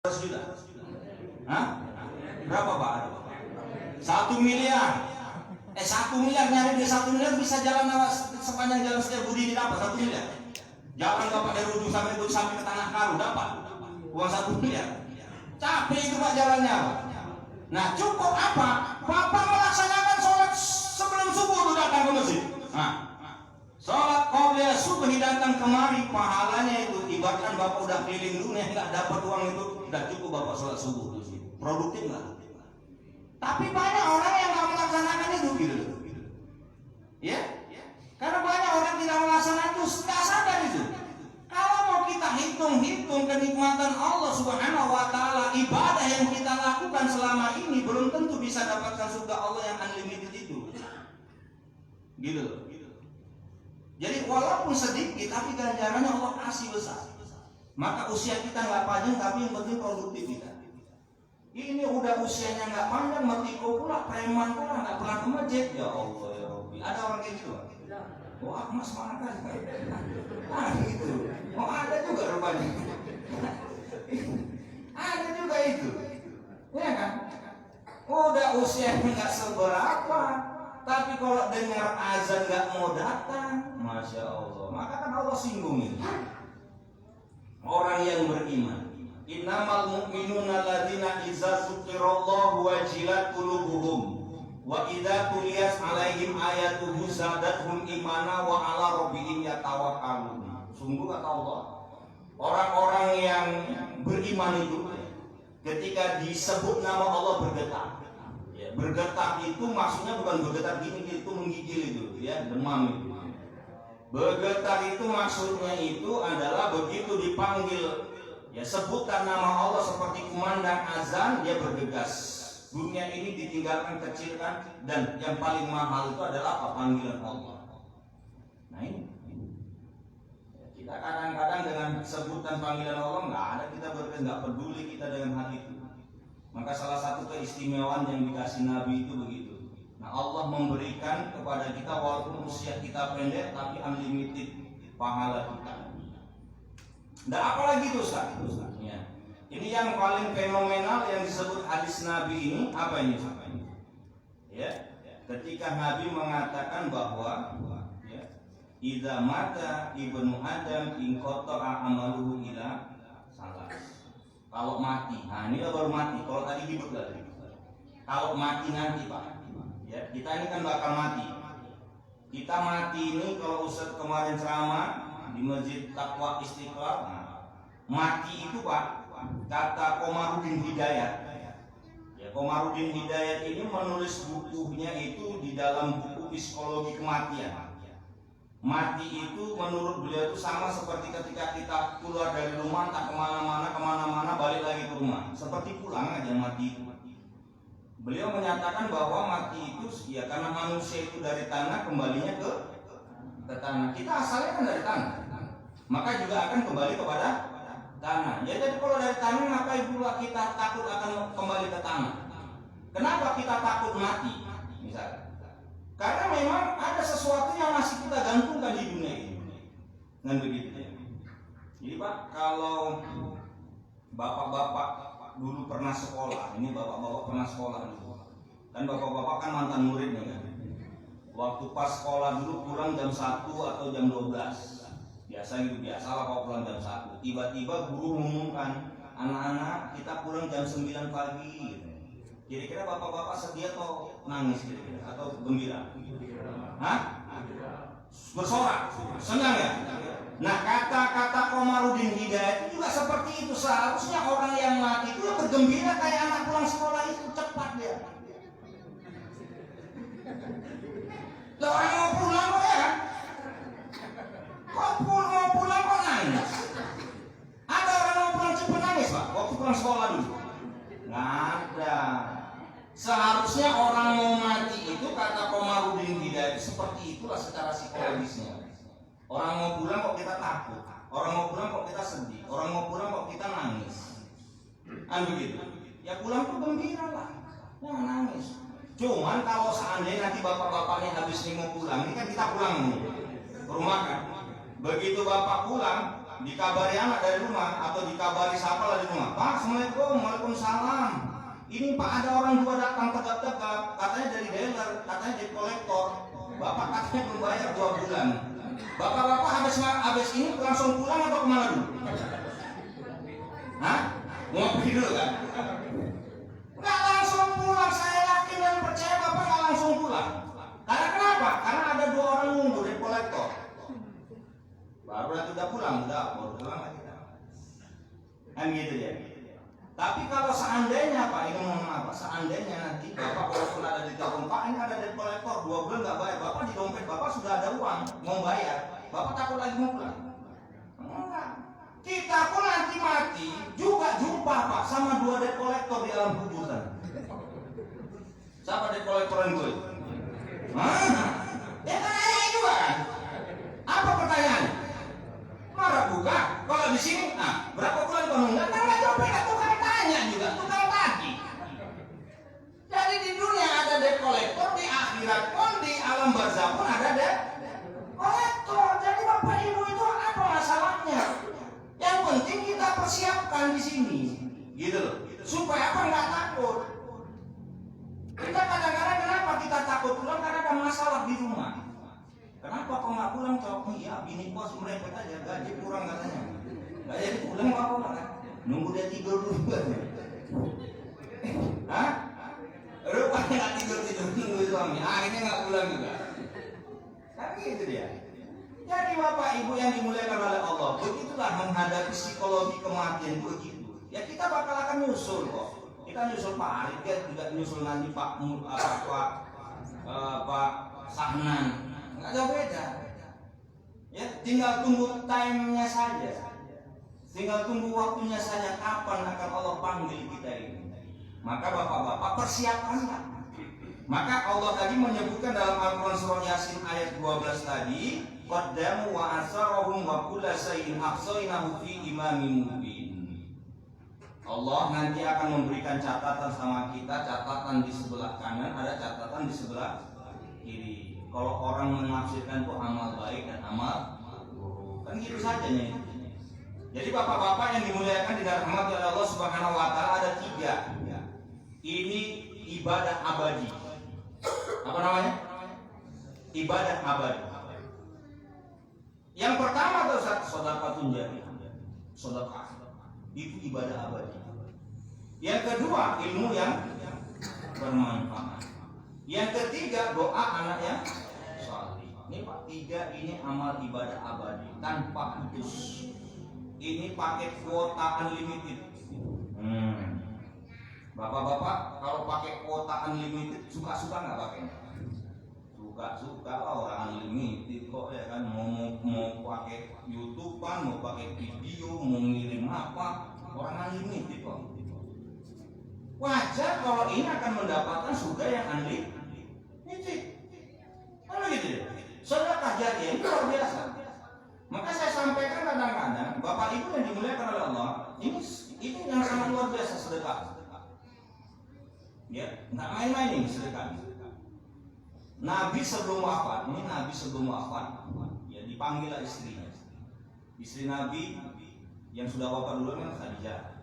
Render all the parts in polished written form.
juta. Hah? Berapa Pak? 1 miliar. 1 miliar nyari dia 1 miliar bisa jalan sepanjang jalan Setiabudi ini dapat 1 miliar. Jalan Bapak dari ujung sampai ke Tanah Karu dapat uang 1 miliar. Capek itu Pak jalannya Pak. Nah cukup apa? Bapak melaksanakan sholat sebelum subuh itu datang ke masjid. Nah, sholat qobliyah subuh datang kemari, pahalanya itu ibaratkan Bapak udah keliling dunia nggak dapat uang itu, udah cukup Bapak sholat subuh itu sih. Produktif nggak? Tapi banyak orang yang nggak melaksanakan itu gitu. Ya? Karena banyak orang tidak melaksanakan itu, nggak sadar itu. Kalau mau kita hitung-hitung kenikmatan Allah Subhanahu wa Ta'ala, ibadah yang kita lakukan selama ini belum tentu bisa dapatkan surga Allah yang unlimited itu. Gitu loh. Jadi walaupun sedikit, tapi ganjarannya Allah kasih besar. Maka usia kita nggak panjang, tapi yang penting produktif kita. Ini udah usianya nggak panjang, metiko pula, preman pula, nggak pernah ke masjid. Ya Allah ya Rabbi. Ada orang kayak gitu? Wah, Mas mana kan? Ah gitu. Oh ada juga rupanya. Ada juga itu. Ya kan? Udah usianya nggak seberapa, tapi kalau dengar azan nggak mau datang, Masya Allah. Maka kan Allah singgung ini. Orang yang beriman. Innamal mu'minuna alladzina idza dzukirallahu wajilat qulubuhum wa idza tuliyat 'alaihim ayatuhu zadatuhum imana wa 'ala rabbihim yatawakkalun. Sungguh kata Allah, orang-orang yang beriman itu ketika disebut nama Allah bergetar. Ya, bergetar itu maksudnya bukan bergetar gini, itu menggigil itu, ya, demam itu. Bergetar itu maksudnya itu adalah begitu dipanggil, ya sebutan nama Allah seperti kumandang azan, dia bergegas. Dunia ini ditinggalkan, kecilkan, dan yang paling mahal itu adalah apa? Panggilan Allah. Nah ini kita kadang-kadang dengan sebutan panggilan Allah nggak ada, kita nggak peduli kita dengan hal itu. Maka salah satu keistimewaan yang dikasih Nabi itu begitu. Nah Allah memberikan kepada kita walaupun usia kita pendek tapi unlimited pahala kita. Dan apalagi itu Ustaz? Ya. Ini yang paling fenomenal yang disebut hadis Nabi ini apa ini? Ya, ketika Nabi mengatakan bahwa ya, idza mata ibnu Adam in qata'a amaluhu ila salas. Kalau mati, nah ini baru mati. Kalau tadi hidup lagi. Kalau mati nanti Pak, ya kita ini kan bakal mati. Kita mati ini kalau Ustaz kemarin ceramah di Masjid Taqwa Istiqlal, nah, mati itu Pak, kata Komarudin Hidayat. Ya, Komarudin Hidayat ini menulis bukunya itu di dalam buku psikologi kematian. Mati itu menurut beliau itu sama seperti ketika kita keluar dari rumah, tak kemana-mana, balik lagi ke rumah. Seperti pulang aja mati itu. Beliau menyatakan bahwa mati itu ya karena manusia itu dari tanah kembalinya ke tanah. Kita asalnya kan dari tanah, maka juga akan kembali kepada tanah. Ya, jadi kalau dari tanah maka pula kita takut akan kembali ke tanah. Kenapa kita takut mati? Misalnya, karena memang ada sesuatu yang masih kita gantungkan di dunia ini. Dan begitu ya. Jadi Pak, kalau bapak-bapak dulu pernah sekolah, ini bapak-bapak pernah sekolah dulu. Kan bapak-bapak kan mantan murid nih kan. Waktu pas sekolah dulu pulang jam 1 atau jam 12. Biasa gitu, biasalah kalau pulang jam 1. Tiba-tiba guru mengumumkan, anak-anak kita pulang jam 9 pagi gitu. Kira-kira bapak-bapak sedih atau nangis kira-kira atau gembira? Hah? Bersorak, senang ya? Nah kata-kata Komarudin Hidayat itu juga seperti itu. Seharusnya orang yang mati itu bergembira kayak anak pulang sekolah itu, cepat dia. Lah orang mau pulang kok ya? Kok mau pulang kok nangis? Ada orang mau pulang cepat nangis Pak? Waktu pulang sekolah dulu? Nggak ada. Seharusnya orang mau mati itu kata Komarudin Hidayat seperti itulah secara psikologisnya. Orang mau pulang kok kita takut, orang mau pulang kok kita sedih, orang mau pulang kok kita nangis. Kan begitu? Ya pulang tuh gembira lah, jangan nangis. Cuman kalau seandainya nanti bapak-bapaknya habis nih mau pulang, ini kan kita pulang nih ke rumah kan. Begitu bapak pulang, dikabari anak dari rumah atau dikabari siapa lah di rumah, Pak, Assalamualaikum, Waalaikumsalam. Ini Pak ada orang dua datang tegap-tegap, katanya dari dealer, katanya dari kolektor. Bapak katanya belum bayar 2 bulan. Bapak-bapak habis ini langsung pulang atau kemana dulu? Hah? Mau pergi dulu kan? Nggak langsung pulang, saya yakin dan percaya Bapak nggak langsung pulang. Karena kenapa? Karena ada 2 orang nunggu dari kolektor. Baru udah pulang, baru pulang lagi. Kan gitu ya. Tapi kalau seandainya Pak, ini mohon maaf, seandainya nanti Bapak walaupun ada di telepon, Pak ini ada dari kolektor 2 bulan nggak bayar, Bapak di dompet Bapak sudah ada uang mau bayar, Bapak takut lagi mau pulang? Enggak. Kita pun nanti mati juga jumpa Pak sama 2 debt kolektor di alam kubur sana. Siapa debt kolektor yang gue? Ya kan ada juga kan? Apa pertanyaannya? Marah buka? Kalau di sini, berapa bulan kamu enggak? Karena dompet itu kan tanya juga, tukang tagih. Jadi di dunia ada debt kolektor, di akhirat pun di alam barzah pun ada debt kolektor. Jadi Bapak Ibu itu apa masalahnya? Yang penting kita persiapkan di sini, gitu loh. Supaya apa nggak takut. Kita kadang-kadang kenapa kita takut pulang karena ada masalah di rumah. Kenapa kok nggak pulang? Cok, iya bini bos merepet aja, gaji kurang katanya. Nggak jadi pulang apa-apa kan? Nunggu dia tidur dulu. Hah? Rupanya nggak tidur nunggu suami, akhirnya nggak pulang juga. Kan gitu dia. Jadi Bapak Ibu yang dimuliakan oleh Allah, begitulah menghadapi psikologi kematian begitu. Ya kita bakal akan nyusul kok. Kita nyusul Pak Arif, dia juga nyusul nanti Pak Sahnan. Nggak jauh beda. Ya tinggal tunggu time-nya saja. Tinggal tunggu waktunya saja kapan akan Allah panggil kita ini. Maka Bapak-bapak persiapkanlah. Maka Allah tadi menyebutkan dalam Al-Quran surah Yasin ayat 12 tadi, qaddamu wa asarahum wa kulla shay'in ahsaynahu fi imamin mubin. Allah nanti akan memberikan catatan sama kita, catatan di sebelah kanan, ada catatan di sebelah kiri. Kalau orang menafsirkan itu amal baik dan amal buruk, kan gitu saja nih. Jadi bapak-bapak yang dimuliakan di dalam rahmat Allah Subhanahu wa taala ada 3. Ini ibadah abadi. Apa namanya? Ibadah abadi. Yang pertama adalah sedekahun jariyah. Sedekah itu ibadah abadi. Yang kedua ilmu yang bermanfaat. Yang ketiga doa anak yang saleh. Ini Pak, 3 ini amal ibadah abadi tanpa putus. Ini pakai kuota unlimited. Bapak-bapak kalau pakai kuota unlimited suka-suka nggak pakainya? Suka-suka lah orang unlimited kok ya kan, mau pakai YouTube kan, mau pakai video, mau ngirim apa, orang unlimited kok. Wajar kalau ini akan mendapatkan surga yang unlimited. Kalau gitu ya, sedekah jariyah itu luar biasa. Maka saya sampaikan kadang-kadang Bapak Ibu yang dimuliakan oleh Allah, ini yang sangat luar biasa sedekah. Ya, nggak main-main ini sedekah. Nabi sebelum wafat, ya dipanggillah istrinya. Istri Nabi yang sudah wafat dulu kan Khadijah.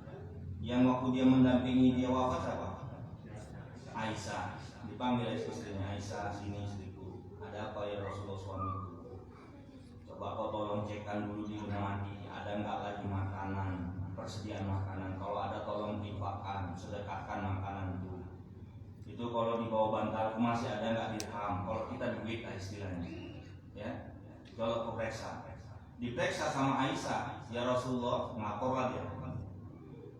Yang waktu dia mendampingi dia wafat siapa? Aisyah. Dipanggil istrinya, Aisyah, sini istriku. Ada apa ya Rasulullah suamiku? Coba kau tolong cekkan dulu di rumah mati, ada nggak lagi makanan, persediaan makanan. Kalau ada tolong infakkan, sedekahkan makanan itu. Itu kalau di bawah bantalku masih ada nggak dirham? Kalau kita duit lah istilahnya, ya. Kalau diperiksa sama Aisyah, ya Rasulullah, ngaporlah dia.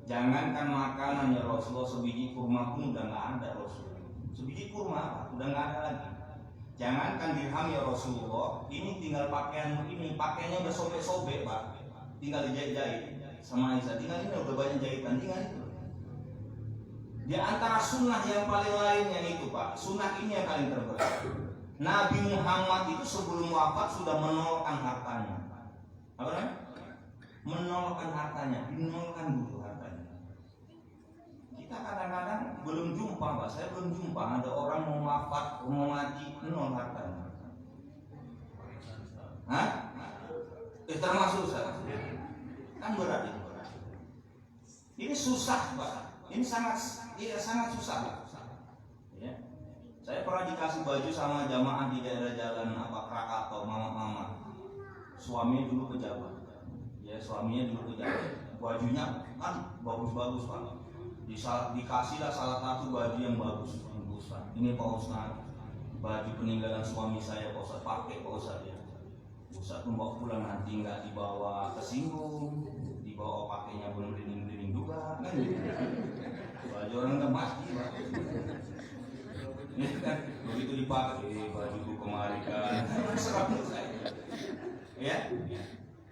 Jangankan makanan ya Rasulullah, sebiji kurma pun udah nggak ada Rasulullah. Sebiji kurma udah nggak ada lagi. Jangankan dirham ya Rasulullah, ini tinggal pakaiannya udah sobek-sobek Pak, tinggal dijahit-jahit sama Aisyah. Tinggal ini udah banyak jahitan, tinggal itu. Di antara sunnah yang paling lainnya itu Pak, sunnah ini yang paling terberat. Nabi Muhammad itu sebelum wafat sudah menolakkan hartanya. Apa namanya? Menolakkan hartanya, dinolakkan dulu hartanya. Kita kadang-kadang belum jumpa Pak, saya belum jumpa ada orang mau wafat, mau mati, nol hartanya. Hah? Termasuk saya. Kan berat itu. Ini susah, Pak. Ini sangat susah, Pak. Ya. Saya pernah dikasih baju sama jamaah di daerah jalan Krakatau, mama-mama. Suaminya dulu pejabat. Ya, suaminya dulu pejabat. Bajunya kan bagus-bagus, Pak. Dikasihlah salah satu baju yang bagus, Ustaz. Ini Pak Ustaz, baju peninggalan suami saya, Pak Ustaz, pakai Pak Ustaz ya. Ustaz pun bawa pulang, nanti nggak dibawa kesinggung, dibawa pakainya belum dinding-dinding juga, kan? Baju orang nggak mati, Pak. Ini kan begitu dipakai bajuku kemarin kan, serap saya. Ya,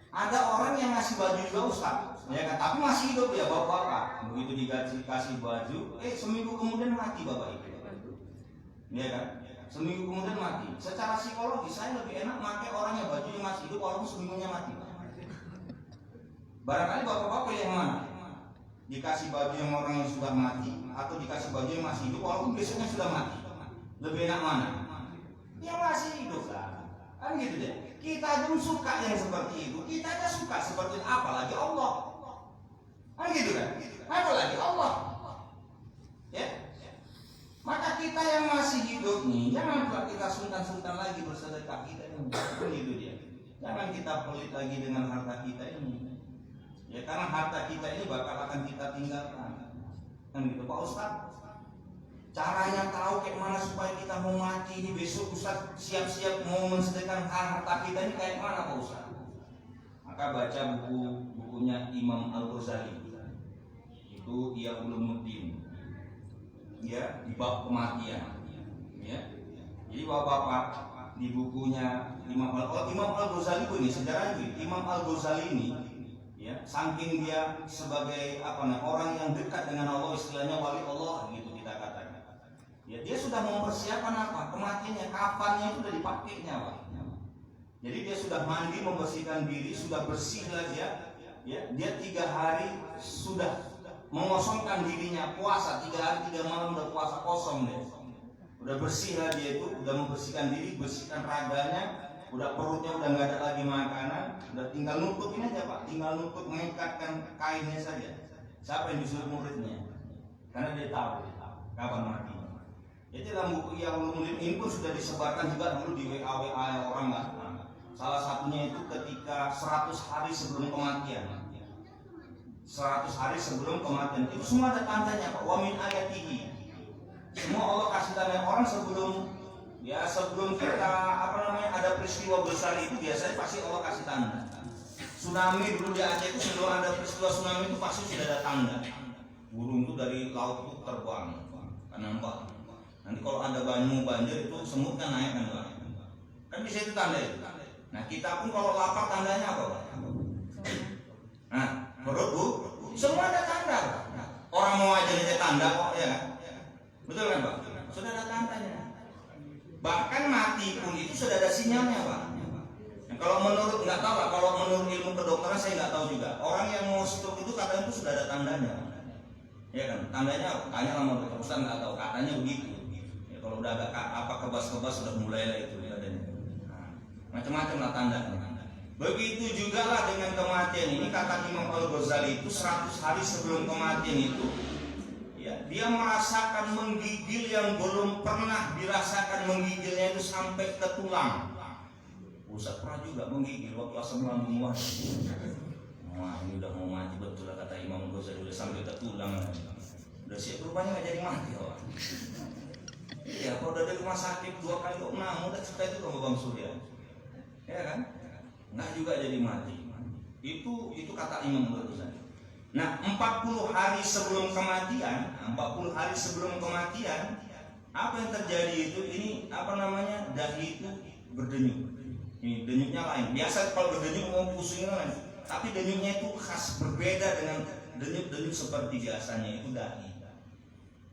ada orang yang ngasih baju juga Ustaz, ya kan? Tapi masih hidup ya bapak-bapak. Begitu dikasih baju, seminggu kemudian mati bapak itu, ya kan? Seminggu kemudian mati. Secara psikologi saya lebih enak pakai orang yang bajunya masih hidup walaupun seminggunya mati. Barangkali bapak-bapak pilih yang mana? Dikasih baju yang orang yang sudah mati atau dikasih baju yang masih hidup walaupun besoknya sudah mati? Lebih enak mana? Yang masih hidup lah. Kan gitu deh. Kita aja suka yang seperti itu. Kita aja suka seperti itu, apalagi Allah. Kan gitu kan? Apalagi Allah. Ya. Maka kita yang masih hidup nih, jangan pula kita sungkan-sungkan lagi bersedekah kita ini. Kan gitu dia. Jangan kita pelit lagi dengan harta kita ini. Ya, karena harta kita ini bakal akan kita tinggalkan. Kan gitu Pak Ustaz. Caranya tahu kayak mana supaya kita mau mati ini besok Ustaz siap-siap mau mensedekahkan harta kita ini kayak mana Pak Ustaz? Maka baca bukunya Imam Al-Ghazali. Itu Ihya Ulumuddin. Ya, di bab kematian. Ya. Jadi Bapak-bapak di bukunya Imam Al-Ghazali ini sejarah ini Imam Al-Ghazali ini ya, saking dia sebagai orang yang dekat dengan Allah, istilahnya wali Allah gitu kita katakan. Ya, dia sudah mempersiapkan kematiannya, kafannya itu sudah dipakainya, Pak. Jadi dia sudah mandi, membersihkan diri, sudah bersih lah dia. Ya, dia 3 hari sudah mengosongkan dirinya, puasa 3 hari 3 malam udah puasa kosong deh. Udah bersih lah dia itu, udah membersihkan diri, bersihkan raganya, udah perutnya udah nggak ada lagi makanan, udah tinggal nutupin aja Pak, tinggal nutup mengikatkan kainnya saja. Siapa yang disuruh muridnya? Karena dia tahu kapan mati. Jadi dalam buku Ihya Ulumuddin ini pun sudah disebarkan juga dulu di WA orang lah. Salah satunya itu ketika 100 hari sebelum kematian. 100 hari sebelum kematian itu semua ada tandanya Pak. Wa min ayatihi. Semua Allah kasih tanda orang sebelum kita ada peristiwa besar itu biasanya pasti Allah kasih tanda. Tsunami dulu di Aceh itu sebelum ada peristiwa tsunami itu pasti sudah ada tanda. Burung itu dari laut itu terbang, kan nampak. Nanti kalau ada banjir itu semut kan naik kan Pak. Kan bisa itu tanda itu. Nah kita pun kalau lapar tandanya apa Pak? Nah perut Bu, semua ada tanda. Orang mau aja ada tanda kok ya kan? Betul kan Pak? Sudah ada tandanya. Bahkan mati pun itu sudah ada sinyalnya Pak. Nah, kalau menurut nggak tahu lah, kalau menurut ilmu kedokteran saya nggak tahu juga. Orang yang mau stroke itu katanya itu sudah ada tandanya. Ya kan? Tandanya tanya sama dokter Ustaz nggak tahu, katanya begitu. Ya, kalau udah agak kebas-kebas sudah mulai lah itu katanya. Nah, macam-macam lah tandanya. Begitu juga lah dengan kematian ini, kata Imam Al-Ghazali itu 100 hari sebelum kematian itu ya, dia merasakan menggigil yang belum pernah dirasakan menggigilnya itu sampai ke tulang. Ustaz pernah juga menggigil waktu asam lambung. Wah ini udah mau mati betul lah kata Imam Ghazali, udah sampai ke tulang. Udah siap rupanya nggak jadi mati orang. Iya kalau udah di rumah sakit 2 kali kok udah cerita itu sama Bang Surya. Ya kan? Nggak juga jadi mati. Itu kata Imam Ghazali. Nah 40 hari sebelum kematian, apa yang terjadi itu ini dahi itu berdenyut. Ini denyutnya lain. Biasa kalau berdenyut mau pusing lain, tapi denyutnya itu khas berbeda dengan denyut seperti biasanya itu dahi.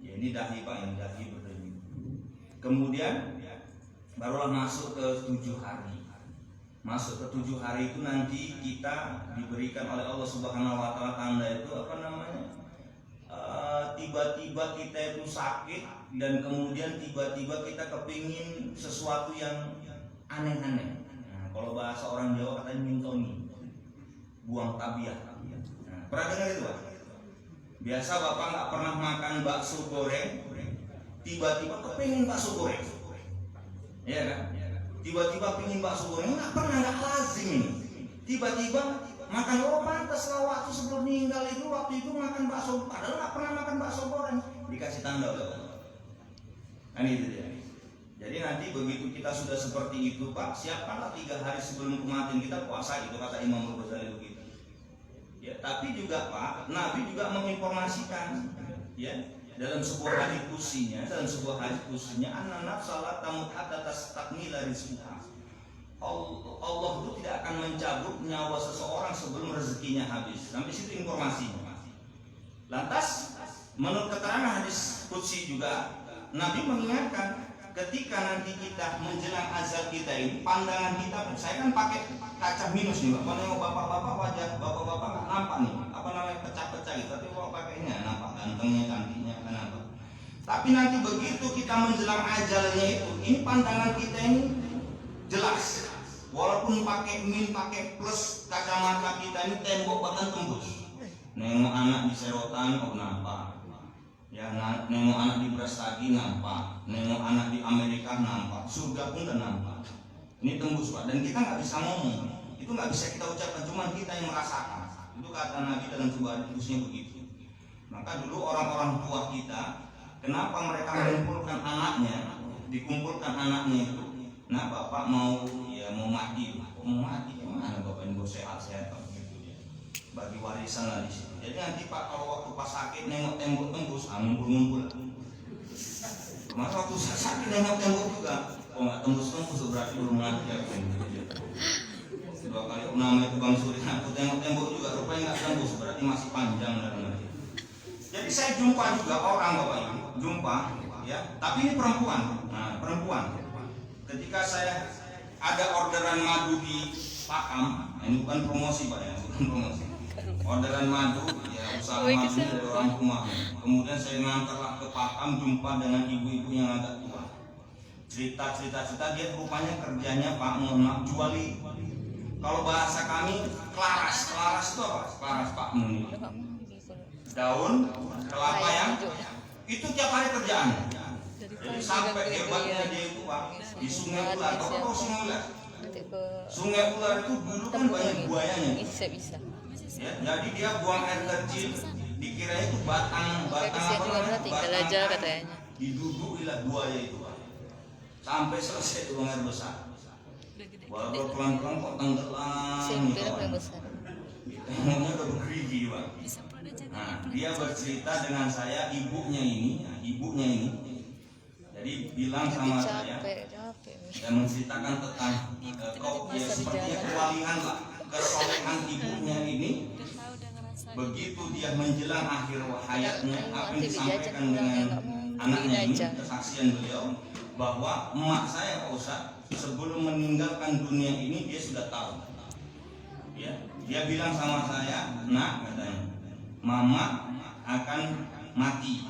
Ya ini dahi Pak, yang dahi berdenyut. Kemudian barulah masuk ke 7 hari. Masuk ke 7 hari itu nanti kita diberikan oleh Allah Subhanahu wa Ta'ala tanda itu tiba-tiba kita itu sakit dan kemudian tiba-tiba kita kepingin sesuatu yang aneh-aneh. Nah, kalau bahasa orang Jawa katanya mintoni, buang tabiat. Pernah dengar itu Pak? Biasa Bapak nggak pernah makan bakso goreng, tiba-tiba kepingin bakso goreng, ya kan? Tiba-tiba pingin bakso goreng, nggak pernah, nggak lazim ini. Tiba-tiba makan, oh pantas lah waktu sebelum meninggal itu, waktu itu makan bakso, padahal nggak pernah makan bakso goreng, dikasih tanda oleh Allah. Kan itu dia. Jadi nanti begitu kita sudah seperti itu Pak, siapkanlah 3 hari sebelum kematian kita puasa, itu kata Imam Ghazali begitu. Ya, tapi juga Pak, Nabi juga menginformasikan, ya, dalam sebuah hadis kursinya, anak salat tamut hatta tastakmila rizqah. Allah itu tidak akan mencabut nyawa seseorang sebelum rezekinya habis. Sampai situ informasinya. Lantas, menurut keterangan hadis kursi juga, Nabi mengingatkan, ketika nanti kita menjelang azab kita ini, pandangan kita, saya kan pakai kaca minus nih Pak. Kalau bapak-bapak wajah bapak-bapak nggak nampak nih, apa namanya, pecah-pecah gitu. Tapi kalau pakai ini nampak gantengnya, cantiknya, kenapa? Tapi nanti begitu kita menjelang ajalnya itu, ini pandangan kita ini jelas. Walaupun pakai min, pakai plus kacamata kita ini tembok bahkan tembus. Nengok anak di serotan, oh nampak. Ya, nengok anak di Brastagi nampak, nengok anak di Amerika nampak, surga pun dan nampak. Ini tembus Pak, dan kita nggak bisa ngomong, itu nggak bisa kita ucapkan, cuma kita yang merasakan. Itu kata Nabi dalam sebuah hadisnya begitu. Maka dulu orang-orang tua kita, kenapa mereka mengumpulkan anaknya, dikumpulkan anaknya itu, nah bapak mau mati, mau mati, gimana bapak ini sehat-sehat gitu ya, bagi warisan lah di situ. Jadi nanti Pak kalau waktu pas sakit nengok tembok tembus, ngumpul-ngumpul. Kemarin waktu saya sakit nengok tembok juga, oh nggak tembus-tembus berarti belum mati ya. 2 kali nama itu Bang Suri, aku tengok tembok juga rupanya nggak tembus, berarti masih panjang dalam hati. Jadi saya jumpa juga orang Bapak Ibu, jumpa ya, tapi ini perempuan. Nah perempuan, ketika saya ada orderan madu di Pakam, ini bukan promosi Pak ya, bukan promosi. Orderan madu, ya usaha madu dari orang rumah. Kemudian saya ngantarlah ke Pakam, jumpa dengan ibu-ibu yang agak tua. Cerita dia rupanya kerjanya Pak, mohon maaf, juali. Kalau bahasa kami kelaras itu apa? Kelaras Pak Muni. Daun kelapa yang itu tiap hari kerjaan. Jadi sampai hebatnya dia itu Pak, di Sungai Ular. Tahu Sungai Ular? Sungai Ular itu dulu kan banyak buayanya. Ya, jadi dia buang air kecil, dikira itu batang apa namanya? Batang katanya. Didudukilah buaya itu. Sampai selesai buang air besar. Walau pelan-pelan kok tenggelam. Tengoknya udah bergerigi Pak. Nah, dia bercerita dengan saya, ibunya ini. Jadi bilang sama saya, dan menceritakan tentang ya sepertinya kewalian lah, kesolehan ibunya ini. Begitu dia menjelang akhir hayatnya, apa yang disampaikan dengan anaknya ini, kesaksian beliau, bahwa emak saya Pak Ustaz sebelum meninggalkan dunia ini dia sudah tahu. Ya, dia bilang sama saya, nak katanya, mama akan mati.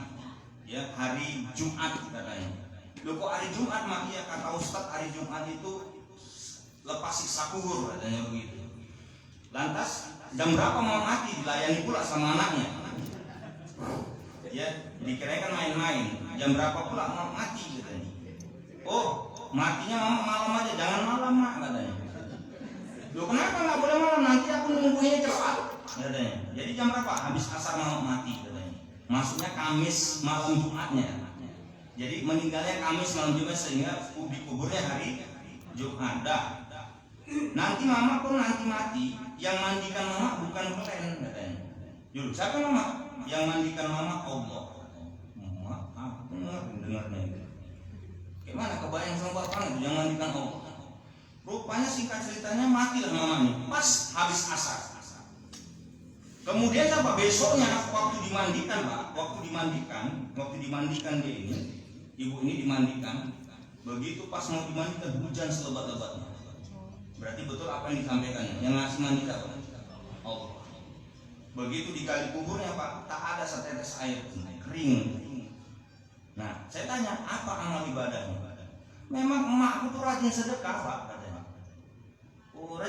Ya, hari Jumat katanya. Loh kok hari Jumat mati ya, kata Ustaz, hari Jumat itu lepas siksa kubur katanya begitu. Lantas jam berapa mau mati, dilayani pula sama anaknya. Ya, dikira kan main-main. Jam berapa pula mau mati katanya. Oh, matinya mama malam aja, jangan malam mak katanya. Loh kenapa nggak boleh malam, nanti aku nungguinnya cepat katanya. Jadi jam berapa? Habis asar mau mati katanya. Maksudnya Kamis malam Jumatnya. Jadi meninggalnya Kamis malam Jumat sehingga dikuburnya hari Jumat. Nanti mama pun nanti mati, yang mandikan mama bukan kalian katanya. Yuk, siapa mama? Yang mandikan mama Allah. Mama, dengarnya itu. Gimana kebayang sama bapak itu yang mandikan Allah? Rupanya singkat ceritanya matilah mamanya pas habis asar. Kemudian apa besoknya waktu dimandikan Pak, waktu dimandikan dia ini, ibu ini dimandikan. Begitu pas mau dimandikan hujan selebat-lebatnya. Berarti betul apa yang disampaikannya, yang ngasih mandi apa? Allah. Begitu digali kuburnya Pak, tak ada setetes air, kering. Nah, saya tanya apa amal ibadahnya? Memang emakku tuh rajin sedekah Pak katanya. Oh,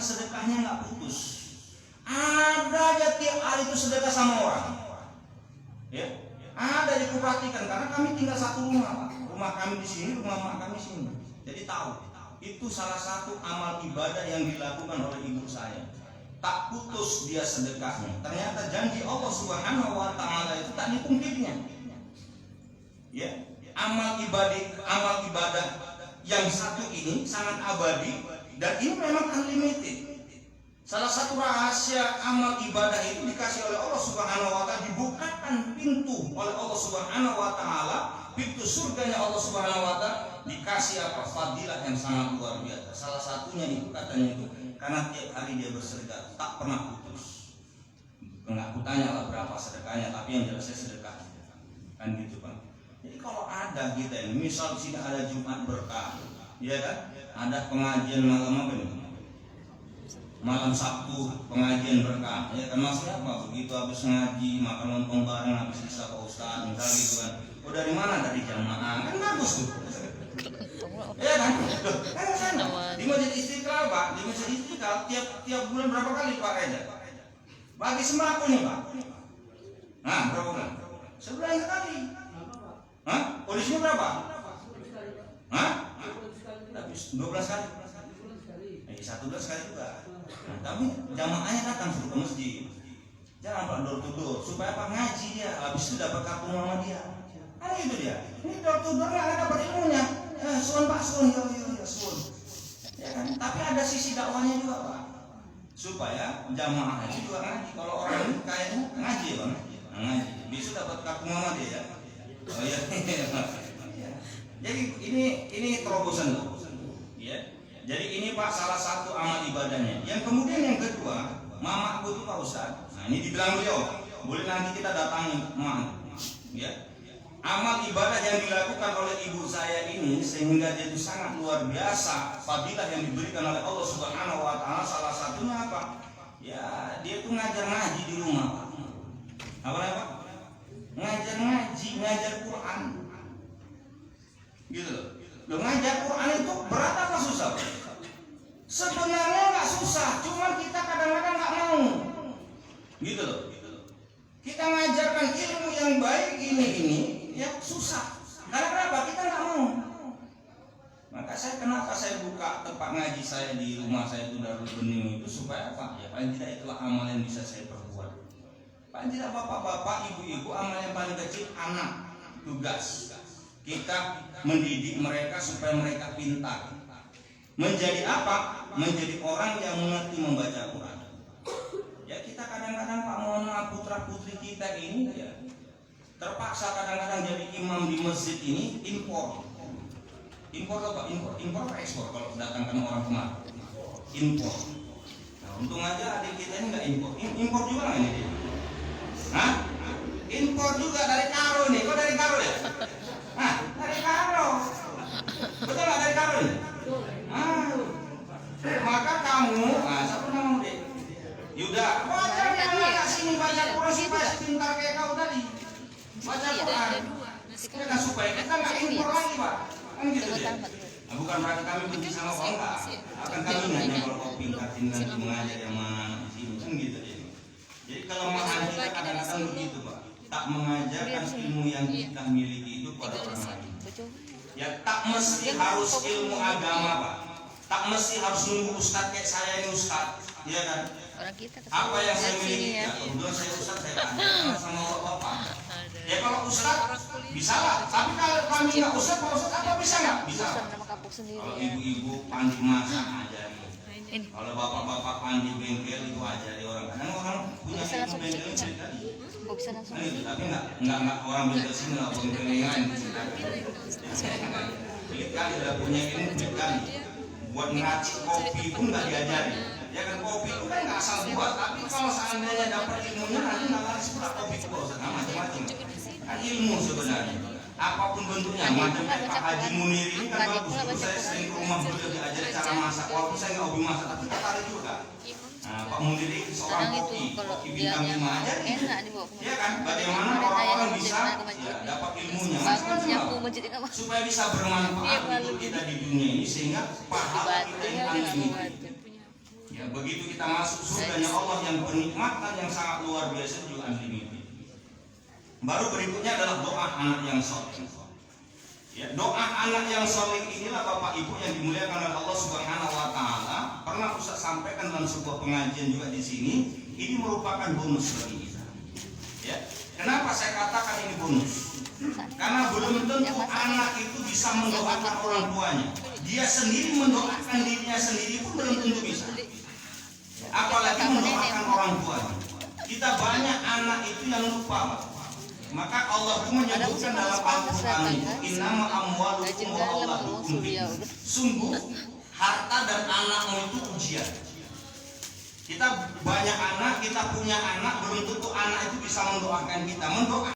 sedekahnya nggak putus. Ada aja tiap hari itu sedekah sama orang. Ya, ada yang kuperhatikan karena kami tinggal satu rumah, Pak. Rumah kami di sini, rumah mak kami sini. Jadi tahu itu salah satu amal ibadah yang dilakukan oleh ibu saya. Tak putus dia sedekahnya. Ternyata janji Allah Subhanahu wa taala itu tak dipungkirinya. Ya, amal ibadah yang satu ini sangat abadi dan ini memang unlimited. Salah satu rahasia amal ibadah itu dikasih oleh Allah Subhanahu wa taala, dibukakan pintu oleh Allah Subhanahu wa taala, pintu surganya Allah Subhanahu wa taala, dikasih apa? Fadilah yang sangat luar biasa. Salah satunya itu katanya itu karena tiap hari dia bersedekah, tak pernah putus. Enggak kutanya lah berapa sedekahnya, tapi yang jelas saya sedekah. Kan gitu, Pak. Jadi kalau ada kita ini, misal di sini ada Jumat berkah, ya kan? Ada pengajian malam apa ini? Malam Sabtu pengajian berkah, ya kan maksudnya apa? Begitu habis ngaji makan lontong bareng habis isya Pak Ustaz, misal gitu kan. Oh dari mana? Dari jamaah, kan bagus tuh. Ya kan? Kan sana di Masjid Istiqlal, Pak. Di Masjid Istiqlal tiap bulan berapa kali Pak Reza? Bagi sembako nih, Pak. Nah, berapa bulan? Sebulan sekali. Hah? Oh di sini berapa? Hah? Tapi 12 kali. 1 bulan sekali juga. Nah, tapi jamaahnya datang suruh ke masjid. Jangan Pak door to door supaya Pak ngaji dia, habis itu dapat kartu nama dia. Kan itu dia. Ini door to door nggak dapat ilmunya. Suun Pak, suun, ya suun. Ya kan? Tapi ada sisi dakwahnya juga Pak. Supaya jamaah haji juga ngaji. Kalau orang ini kayaknya ngaji Bang. Ngaji. Besok dapat kartu nama dia ya. Oh iya. Jadi ini terobosan tuh. Ya. Jadi ini Pak salah satu amal ibadahnya. Yang kemudian yang kedua, mamaku itu Pak Ustaz. Nah ini dibilang beliau, boleh nanti kita datangi mak. Ya. Amal ibadah yang dilakukan oleh ibu saya ini sehingga dia itu sangat luar biasa. Fadilah yang diberikan oleh Allah Subhanahu wa taala salah satunya apa? Ya dia itu ngajar ngaji di rumah Pak. Apa ya Pak? Ngajar ngaji, ngajar Quran. Gitu loh. Loh ngajar Quran itu berat apa susah? Sebenarnya nggak susah, cuma kita kadang-kadang nggak mau. Gitu loh. Kita ngajarkan ilmu yang baik ini ya susah. Karena kenapa? Kita nggak mau. Maka kenapa saya buka tempat ngaji saya di rumah saya itu Darul Bening itu supaya apa? Ya paling tidak itulah amal yang bisa saya perbuat. Paling tidak bapak-bapak, ibu-ibu amal yang paling kecil anak tugas. Kita mendidik mereka supaya mereka pintar. Menjadi apa? Menjadi orang yang mengerti membaca Quran. Ya kita kadang-kadang Pak mohon maaf putra-putri kita ini ya terpaksa kadang-kadang jadi imam di masjid ini impor. Impor apa? Impor apa ekspor kalau datangkan orang kemari? Impor. Nah, untung aja adik kita ini nggak impor. Impor juga nggak ini? Hah? Impor juga dari Karo nih. Kok dari Karo ya? Nah, dari Karo. Betul nggak dari Karo nih? Maka kamu, siapa namamu dek? Yuda, wajar yang anak sini baca Quran supaya pintar kayak kau tadi. Baca Quran. Karena supaya kita nggak impor lagi Pak. Kan gitu ya. Nah, bukan berarti kami benci sama kau enggak. Akan kami nanya kalau kau pintar tinggal mengajar yang mana di sini kan gitu ya. Jadi kelemahan kita kadang-kadang begitu Pak. Tak mengajarkan ilmu yang kita miliki itu pada orang lain. Ya tak mesti harus ilmu agama Pak. Tak mesti harus nunggu ustadz kayak saya ini ustadz, ya kan? Apa yang saya miliki ya, kebetulan saya ustadz saya tanya sama bapak. Ya kalau ustadz bisa lah, tapi kalau kami nggak ustadz, kalau ustadz apa bisa nggak? Bisa. Kalau ibu-ibu pandai masak ajari. Kalau bapak-bapak pandai bengkel itu ajari orang. Kadang orang punya ilmu bengkel tadi. Tapi nggak orang bengkel sini nggak bengkel yang lain. Pelit kali udah punya ilmu pelit kali. Buat ngeracik kopi pun nggak diajari. Ya kan kopi itu kan nggak asal buat, tapi kalau seandainya dapat ilmunya nanti nggak laris pula kopi itu macam-macam. Kan ilmu sebenarnya. Apapun bentuknya, macam Pak Haji Munir ini kan bagus. Dulu saya sering ke rumah beliau diajari cara masak. Walaupun saya nggak hobi masak, tapi tertarik juga. Nah, Pak Munir ini seorang koki bintang 5 aja. Ya kan, bagaimana orang-orang bisa ya, dapat ilmunya. Macam-macam supaya bisa bermanfaat untuk kita di dunia ini sehingga pahala kita ini unlimited. Ya, begitu kita masuk surganya Allah yang bernikmatan yang sangat luar biasa juga unlimited. Baru berikutnya adalah doa anak yang soleh. Ya, doa anak yang soleh inilah Bapak Ibu yang dimuliakan oleh Allah Subhanahu Wa Taala. Pernah Ustaz sampaikan dalam sebuah pengajian juga di sini. Ini merupakan bonus bagi kita. Ya, kenapa saya katakan ini bonus? Karena belum tentu anak itu bisa mendoakan orang tuanya. Dia sendiri mendoakan dirinya sendiri pun belum tentu bisa. Apalagi mendoakan orang tuanya. Kita banyak anak itu yang lupa. Maka Allah pun menyebutkan dalam Al-Quran itu innama amwalukum wa auladukum fitnah. Sungguh harta dan anakmu itu ujian. Kita banyak anak, kita punya anak, belum tentu anak itu bisa mendoakan kita. Mendoakan